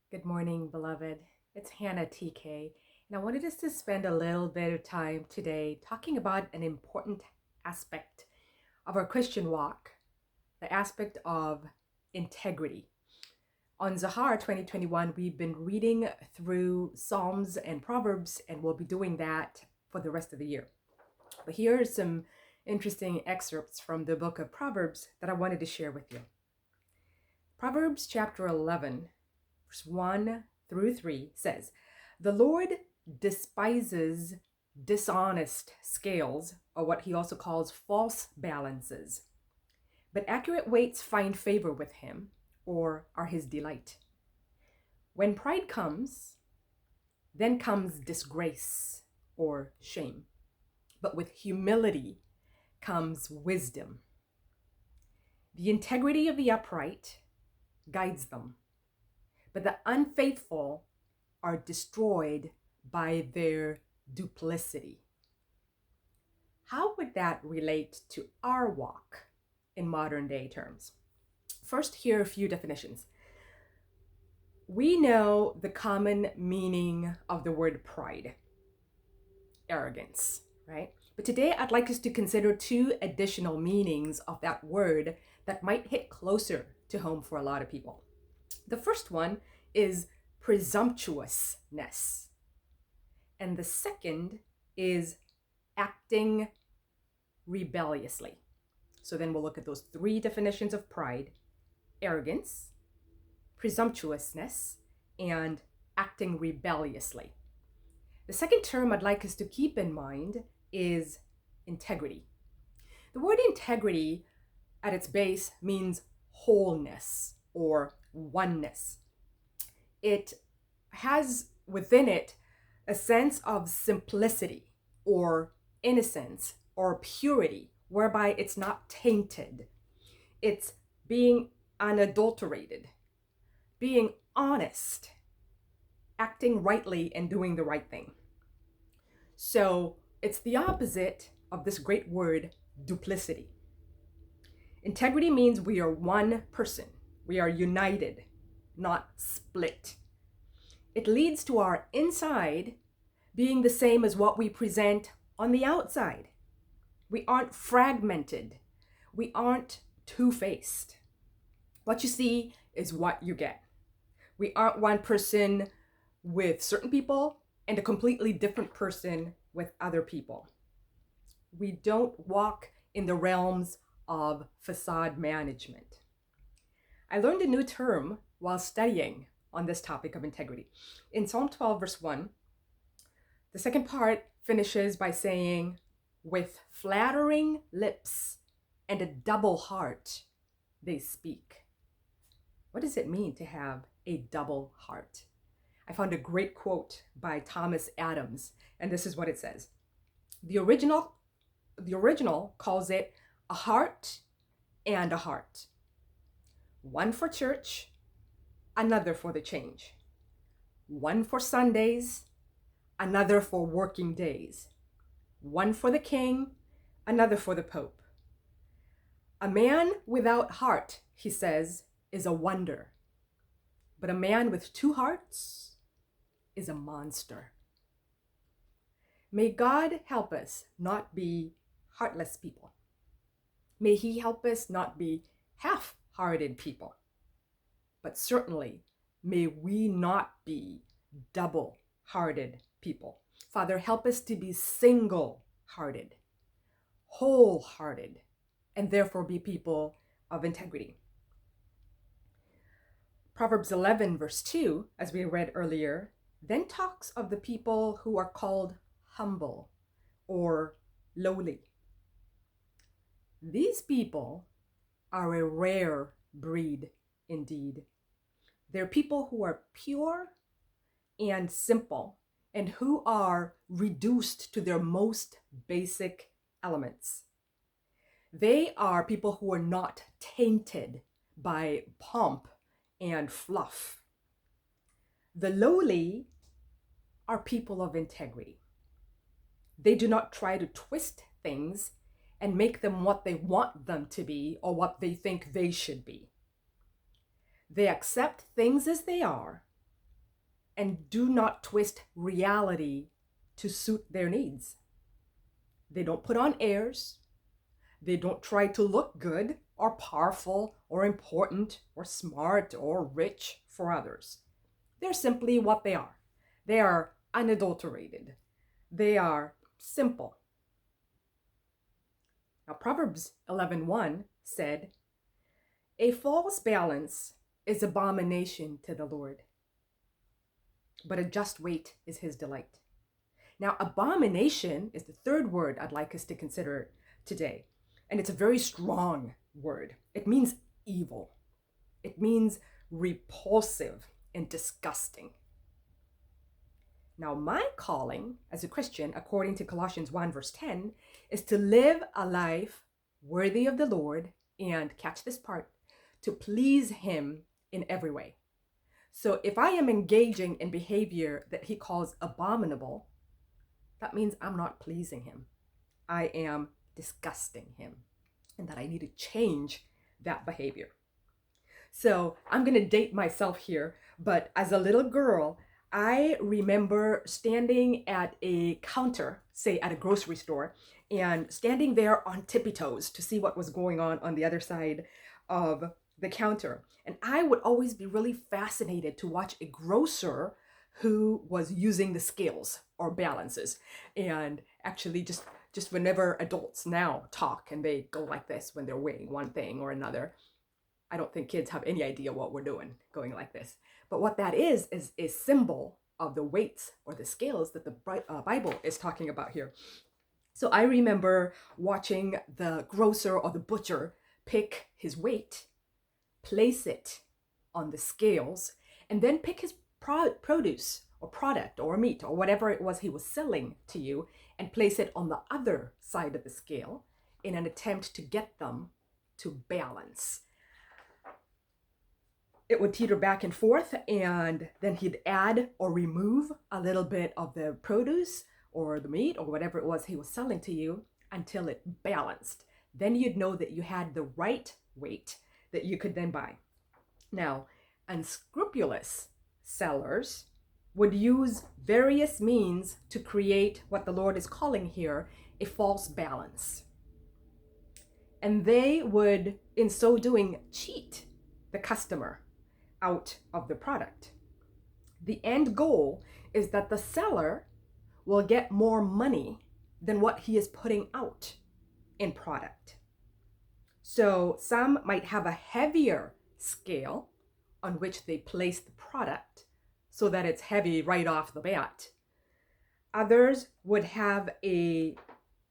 Good morning, beloved. It's Hannah TK, and I wanted us to spend a little bit of time today talking about an important aspect of our Christian walk, the aspect of integrity. On Zahar 2021, we've been reading through Psalms and Proverbs, and we'll be doing that for the rest of the year. But here are some interesting excerpts from the book of Proverbs that I wanted to share with you. Proverbs chapter 11, verse 1 through 3 says, "The Lord despises dishonest scales, or what he also calls false balances, but accurate weights find favor with him, or are his delight. When pride comes, then comes disgrace or shame, but with humility comes wisdom. The integrity of the upright guides them, but the unfaithful are destroyed by their duplicity." How would that relate to our walk in modern day terms? First, here are a few definitions. We know the common meaning of the word pride, arrogance, right? But today I'd like us to consider two additional meanings of that word that might hit closer to home for a lot of people. The first one is presumptuousness, and the second is acting rebelliously. So then we'll look at those three definitions of pride: arrogance, presumptuousness, and acting rebelliously. The second term I'd like us to keep in mind is integrity. The word integrity at its base means wholeness or oneness. It has within it a sense of simplicity or innocence or purity, whereby it's not tainted. It's being unadulterated, being honest, acting rightly, and doing the right thing. So it's the opposite of this great word, duplicity. Integrity means we are one person. We are united, not split. It leads to our inside being the same as what we present on the outside. We aren't fragmented. We aren't two-faced. What you see is what you get. We aren't one person with certain people and a completely different person with other people. We don't walk in the realms of facade management. I learned a new term while studying on this topic of integrity. In Psalm 12, verse 1, the second part finishes by saying, "With flattering lips and a double heart, they speak." What does it mean to have a double heart? I found a great quote by Thomas Adams, and this is what it says. The original calls it a heart and a heart. One for church, another for the change. One for Sundays, another for working days. One for the king, another for the pope. A man without heart, he says, is a wonder. But a man with two hearts is a monster. May God help us not be heartless people. May he help us not be half-hearted people. But certainly, may we not be double-hearted people. Father, help us to be single-hearted, wholehearted, and therefore be people of integrity. Proverbs 11, verse 2, as we read earlier, then talks of the people who are called humble or lowly. These people are a rare breed indeed. They're people who are pure and simple and who are reduced to their most basic elements. They are people who are not tainted by pomp and fluff. The lowly are people of integrity. They do not try to twist things and make them what they want them to be or what they think they should be. They accept things as they are and do not twist reality to suit their needs. They don't put on airs. They don't try to look good or powerful or important or smart or rich for others. They're simply what they are. They are unadulterated. They are simple. Now, Proverbs 11:1 said, "A false balance is abomination to the Lord, but a just weight is his delight." Now, abomination is the third word I'd like us to consider today. And it's a very strong word. It means evil. It means repulsive and disgusting. Now, my calling as a Christian, according to Colossians 1 verse 10, is to live a life worthy of the Lord and, catch this part, to please him in every way. So if I am engaging in behavior that he calls abominable, that means I'm not pleasing him. I am disgusting him, and that I need to change that behavior. So I'm going to date myself here, but as a little girl, I remember standing at a counter, say at a grocery store, and standing there on tippy toes to see what was going on the other side of the counter. And I would always be really fascinated to watch a grocer who was using the scales or balances. And actually just whenever adults now talk and they go like this when they're weighing one thing or another, I don't think kids have any idea what we're doing going like this. But what that is a symbol of the weights or the scales that the Bible is talking about here. So I remember watching the grocer or the butcher pick his weight, place it on the scales, and then pick his produce or product or meat or whatever it was he was selling to you and place it on the other side of the scale in an attempt to get them to balance. It would teeter back and forth, and then he'd add or remove a little bit of the produce or the meat or whatever it was he was selling to you until it balanced. Then you'd know that you had the right weight that you could then buy. Now, unscrupulous sellers would use various means to create what the Lord is calling here a false balance. And they would, in so doing, cheat the customer out of the product. The end goal is that the seller will get more money than what he is putting out in product. So some might have a heavier scale on which they place the product so that it's heavy right off the bat. Others would have a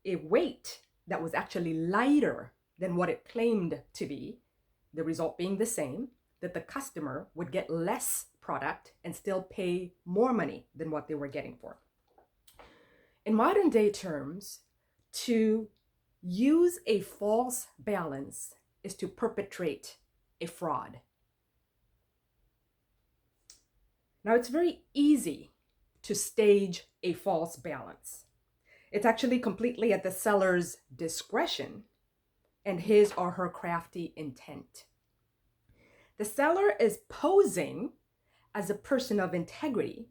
weight that was actually lighter than what it claimed to be, the result being the same, that the customer would get less product and still pay more money than what they were getting for. In modern day terms, to use a false balance is to perpetrate a fraud. Now, it's very easy to stage a false balance. It's actually completely at the seller's discretion and his or her crafty intent. The seller is posing as a person of integrity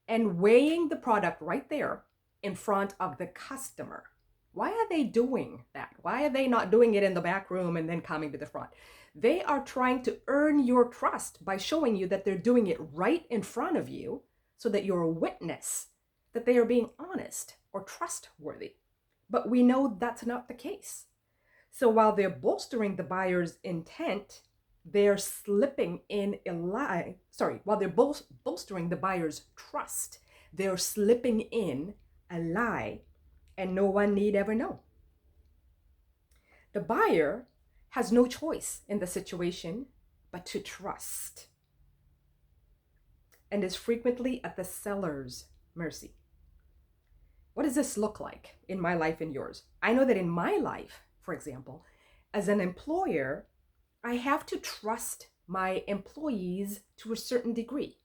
and weighing the product right there in front of the customer. Why are they doing that? Why are they not doing it in the back room and then coming to the front? They are trying to earn your trust by showing you that they're doing it right in front of you so that you're a witness that they are being honest or trustworthy. But we know that's not the case. So while they're bolstering the buyer's intent, they're slipping in a lie. While they're bolstering the buyer's trust, they're slipping in a lie, and no one need ever know. The buyer has no choice in the situation but to trust, and is frequently at the seller's mercy. What does this look like in my life and yours? I know that in my life, for example, as an employer, I have to trust my employees to a certain degree.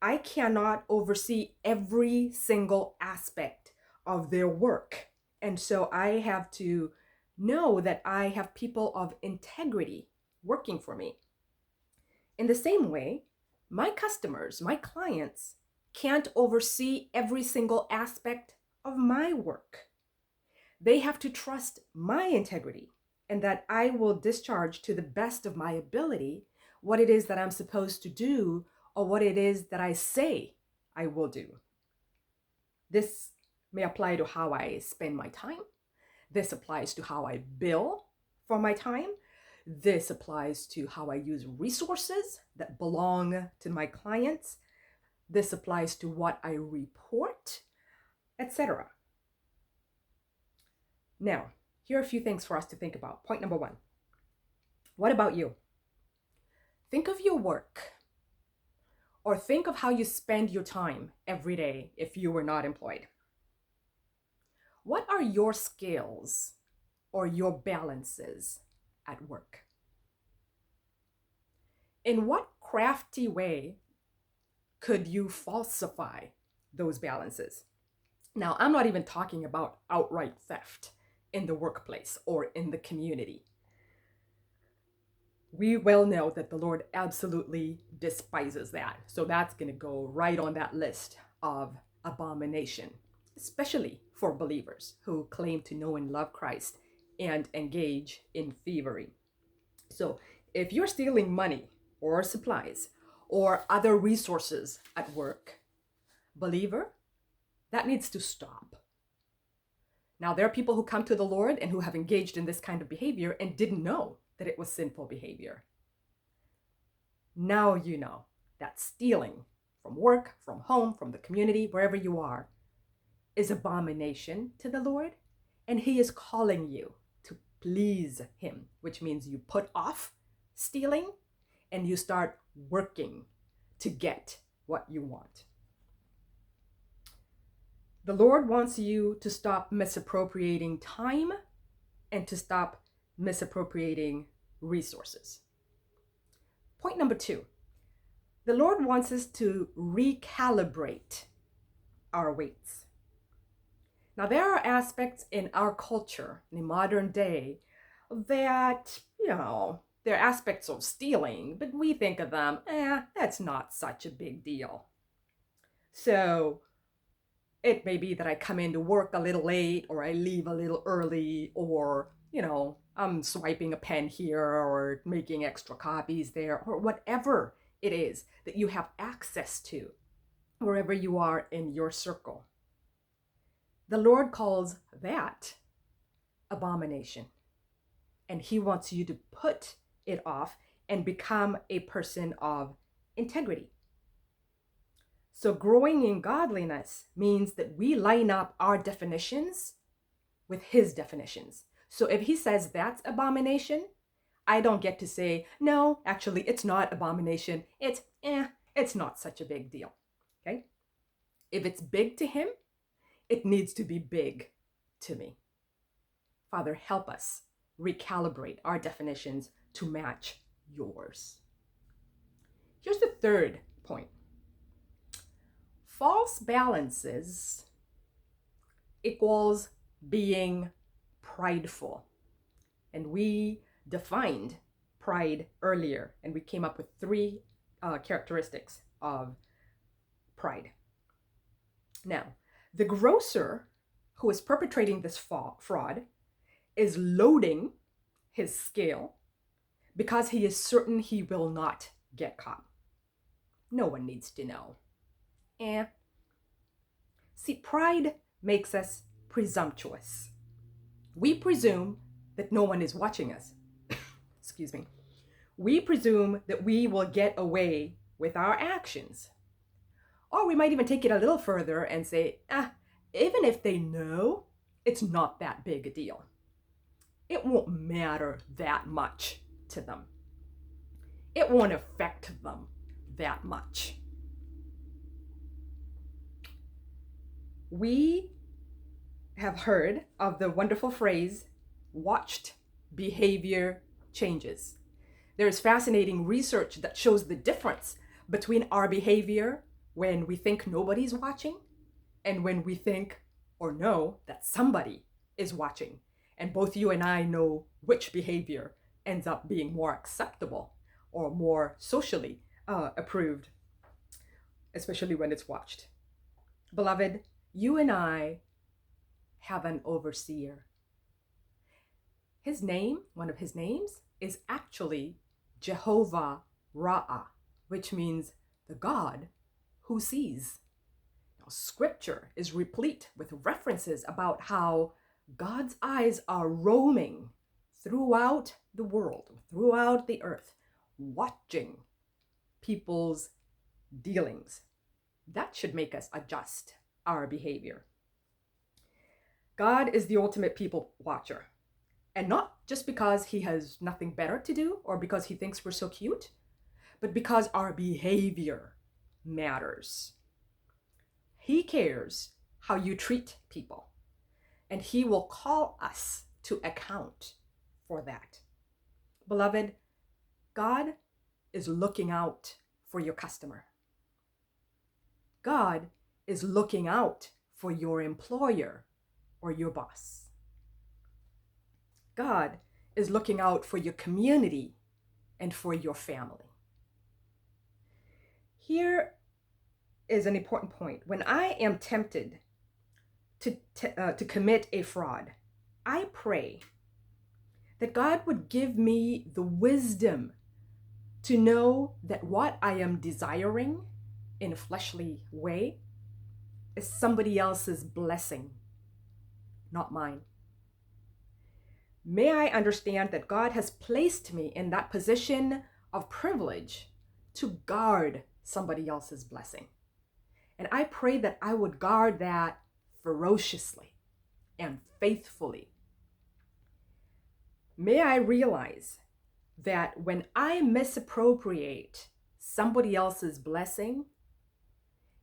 I cannot oversee every single aspect of their work. And so I have to know that I have people of integrity working for me. In the same way, My customers, my clients, can't oversee every single aspect of my work. They have to trust my integrity and that I will discharge to the best of my ability what it is that I'm supposed to do or what it is that I say I will do. This may apply to how I spend my time. This applies to how I bill for my time. This applies to how I use resources that belong to my clients. This applies to what I report, etc. Now, here are a few things for us to think about. Point number one. What about you? Think of your work, or think of how you spend your time every day if you were not employed. What are your skills or your balances at work? In what crafty way could you falsify those balances? Now, I'm not even talking about outright theft in the workplace or in the community. We well know that the Lord absolutely despises that. So that's going to go right on that list of abomination, especially for believers who claim to know and love Christ and engage in thievery. So if you're stealing money or supplies or other resources at work, believer, that needs to stop. Now, there are people who come to the Lord and who have engaged in this kind of behavior and didn't know that it was sinful behavior. Now you know that stealing from work, from home, from the community, wherever you are, is abomination to the Lord, and He is calling you to please Him, which means you put off stealing and you start working to get what you want. The Lord wants you to stop misappropriating time and to stop misappropriating resources. Point number two, the Lord wants us to recalibrate our weights. Now, there are aspects in our culture, in the modern day, that, they're aspects of stealing, but we think of them, that's not such a big deal. So it may be that I come into work a little late, or I leave a little early, or, I'm swiping a pen here or making extra copies there, or whatever it is that you have access to wherever you are in your circle. The Lord calls that abomination. And He wants you to put it off and become a person of integrity. So growing in godliness means that we line up our definitions with His definitions. So if He says that's abomination, I don't get to say, no, actually, it's not abomination. It's not such a big deal. Okay? If it's big to Him, it needs to be big to me. Father, help us recalibrate our definitions to match yours. Here's the third point. False balances equals being prideful. And we defined pride earlier, and we came up with three characteristics of pride. Now, the grocer who is perpetrating this fraud is loading his scale because he is certain he will not get caught. No one needs to know. See, pride makes us presumptuous. We presume that no one is watching us. Excuse me. We presume that we will get away with our actions. Or we might even take it a little further and say, even if they know, it's not that big a deal. It won't matter that much to them. It won't affect them that much. We have heard of the wonderful phrase, watched behavior changes. There's fascinating research that shows the difference between our behavior when we think nobody's watching and when we think or know that somebody is watching. And both you and I know which behavior ends up being more acceptable or more socially approved especially when it's watched. Beloved, you and I have an overseer. His name, one of his names, is actually Jehovah Ra'ah, which means the God who sees. Now, scripture is replete with references about how God's eyes are roaming throughout the world, throughout the earth, watching people's dealings. That should make us adjust our behavior. God is the ultimate people watcher. And not just because he has nothing better to do or because he thinks we're so cute, but because our behavior matters. He cares how you treat people, and he will call us to account for that. Beloved, God is looking out for your customer. God is looking out for your employer or your boss. God is looking out for your community and for your family. Here is an important point. When I am tempted to commit a fraud, I pray that God would give me the wisdom to know that what I am desiring in a fleshly way is somebody else's blessing, not mine. May I understand that God has placed me in that position of privilege to guard somebody else's blessing. And I pray that I would guard that ferociously and faithfully. May I realize that when I misappropriate somebody else's blessing,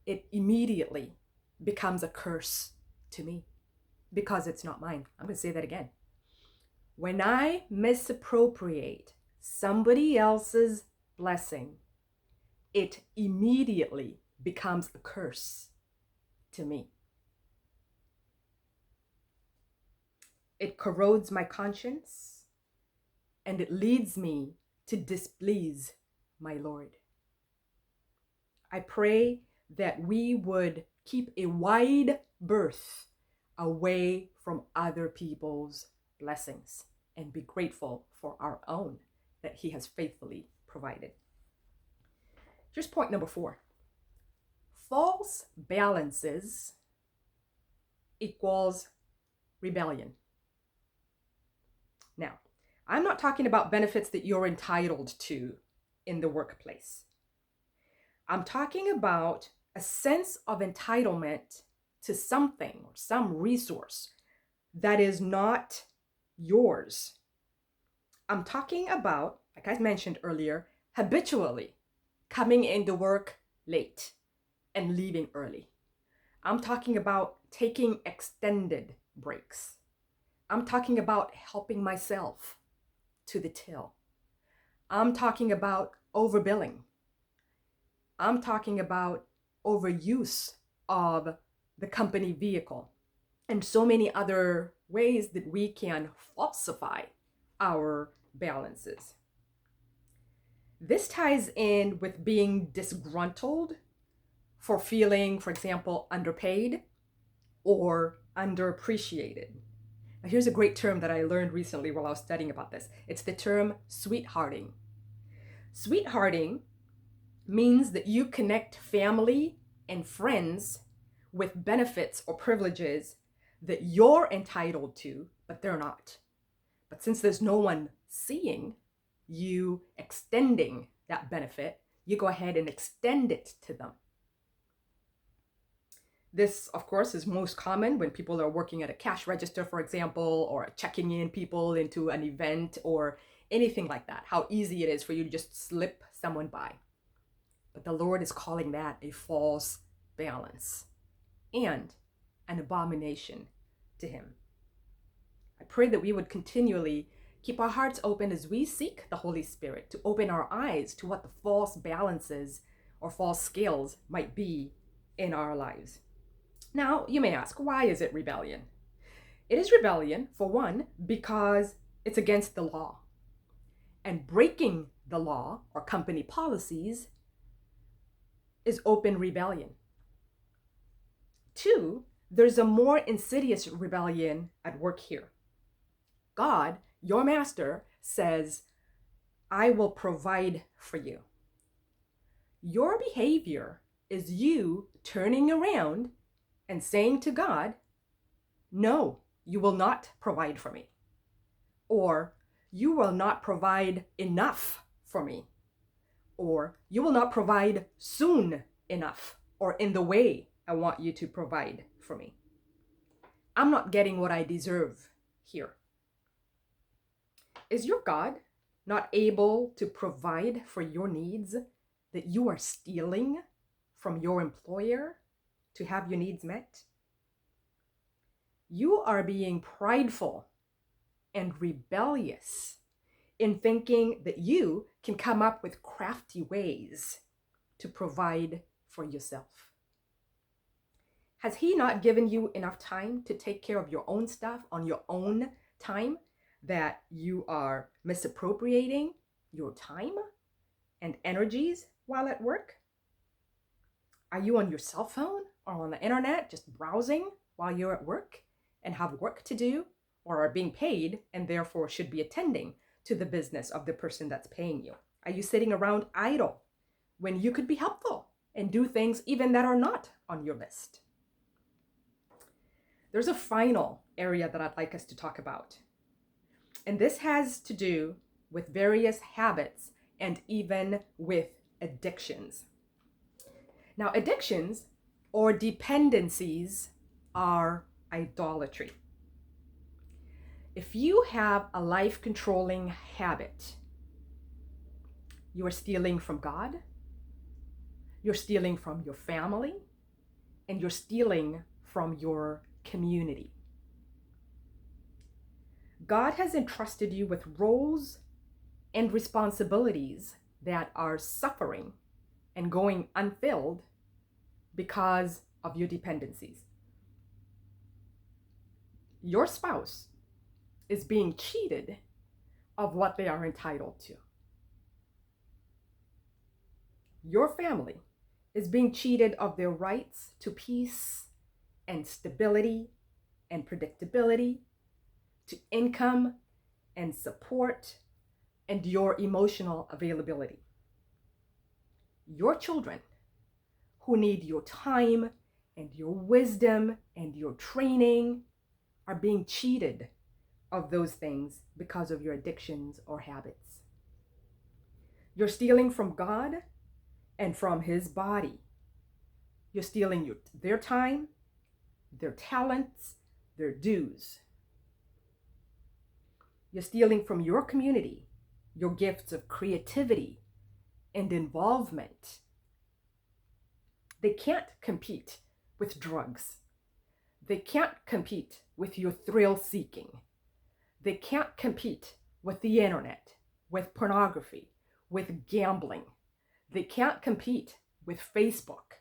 it immediately becomes a curse to me because it's not mine. I'm going to say that again. When I misappropriate somebody else's blessing, it immediately becomes a curse to me. It corrodes my conscience and it leads me to displease my Lord. I pray that we would keep a wide berth away from other people's blessings and be grateful for our own that he has faithfully provided. Here's point number 4. False balances equals rebellion. Now, I'm not talking about benefits that you're entitled to in the workplace. I'm talking about a sense of entitlement to something or some resource that is not yours. I'm talking about, like I mentioned earlier, habitually coming into work late and leaving early. I'm talking about taking extended breaks. I'm talking about helping myself to the till. I'm talking about overbilling. I'm talking about overuse of the company vehicle and so many other ways that we can falsify our balances. This ties in with being disgruntled for feeling, for example, underpaid or underappreciated. Now, here's a great term that I learned recently while I was studying about this. It's the term sweethearting. Sweethearting means that you connect family and friends with benefits or privileges that you're entitled to, but they're not. But since there's no one seeing you extending that benefit, you go ahead and extend it to them. This, of course, is most common when people are working at a cash register, for example, or checking in people into an event or anything like that. How easy it is for you to just slip someone by. But the Lord is calling that a false balance and an abomination to him. I pray that we would continually keep our hearts open as we seek the Holy Spirit to open our eyes to what the false balances or false scales might be in our lives. Now, you may ask, why is it rebellion? It is rebellion, for one, because it's against the law. And breaking the law or company policies is open rebellion. 2, there's a more insidious rebellion at work here. God, your master, says, I will provide for you. Your behavior is you turning around and saying to God, no, you will not provide for me. Or you will not provide enough for me. Or you will not provide soon enough or in the way I want you to provide for me. I'm not getting what I deserve here. Is your God not able to provide for your needs that you are stealing from your employer to have your needs met? You are being prideful and rebellious in thinking that you can come up with crafty ways to provide for yourself. Has he not given you enough time to take care of your own stuff on your own time, that you are misappropriating your time and energies while at work? Are you on your cell phone or on the internet just browsing while you're at work and have work to do, or are being paid and therefore should be attending to the business of the person that's paying you? Are you sitting around idle when you could be helpful and do things even that are not on your list? There's a final area that I'd like us to talk about. And this has to do with various habits and even with addictions. Now, addictions or dependencies are idolatry. If you have a life-controlling habit, you are stealing from God, you're stealing from your family, and you're stealing from your community. God has entrusted you with roles and responsibilities that are suffering and going unfilled because of your dependencies. Your spouse is being cheated of what they are entitled to. Your family is being cheated of their rights to peace and stability and predictability, to income and support, and your emotional availability. Your children, who need your time and your wisdom and your training, are being cheated of those things because of your addictions or habits. You're stealing from God and from his body. You're stealing their time, their talents, their dues. You're stealing from your community your gifts of creativity and involvement. They can't compete with drugs. They can't compete with your thrill seeking. They can't compete with the internet, with pornography, with gambling. They can't compete with Facebook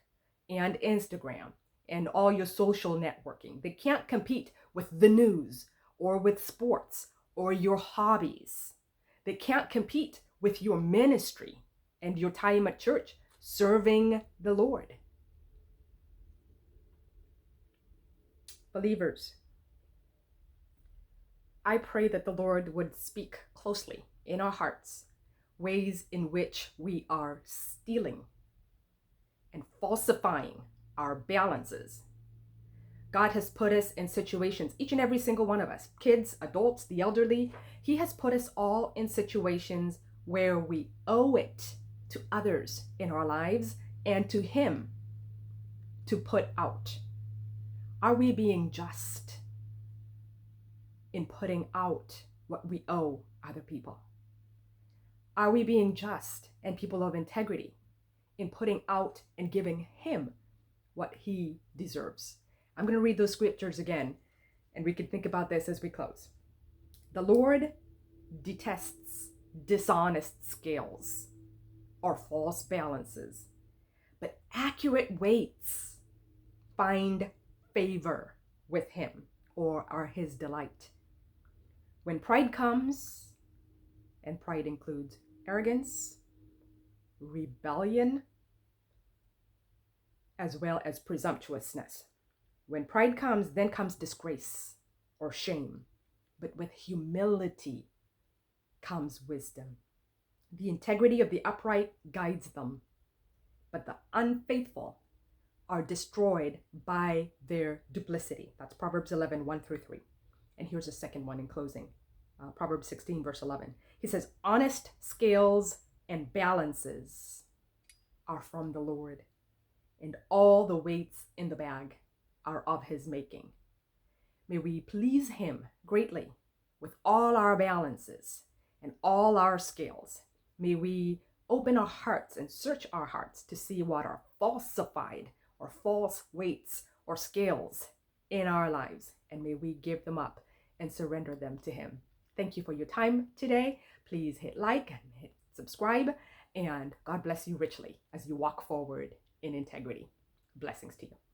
and Instagram and all your social networking. They can't compete with the news or with sports or your hobbies. They can't compete with your ministry and your time at church serving the Lord. Believers, I pray that the Lord would speak closely in our hearts ways in which we are stealing and falsifying our balances. God has put us in situations, each and every single one of us, kids, adults, the elderly, he has put us all in situations where we owe it to others in our lives and to him to put out. Are we being just in putting out what we owe other people? Are we being just and people of integrity in putting out and giving him what he deserves? I'm going to read those scriptures again, and we can think about this as we close. The Lord detests dishonest scales or false balances, but accurate weights find favor with him or are his delight. When pride comes, and pride includes arrogance, rebellion, as well as presumptuousness. When pride comes, then comes disgrace or shame. But with humility comes wisdom. The integrity of the upright guides them, but the unfaithful are destroyed by their duplicity. That's Proverbs 11, 1 through 3. And here's a second one in closing. Proverbs 16, verse 11. He says, honest scales and balances are from the Lord, and all the weights in the bag are of his making. May we please him greatly with all our balances and all our scales. May we open our hearts and search our hearts to see what are falsified or false weights or scales in our lives, and may we give them up and surrender them to him. Thank you for your time today. Please hit like and hit subscribe, and God bless you richly as you walk forward in integrity. Blessings to you.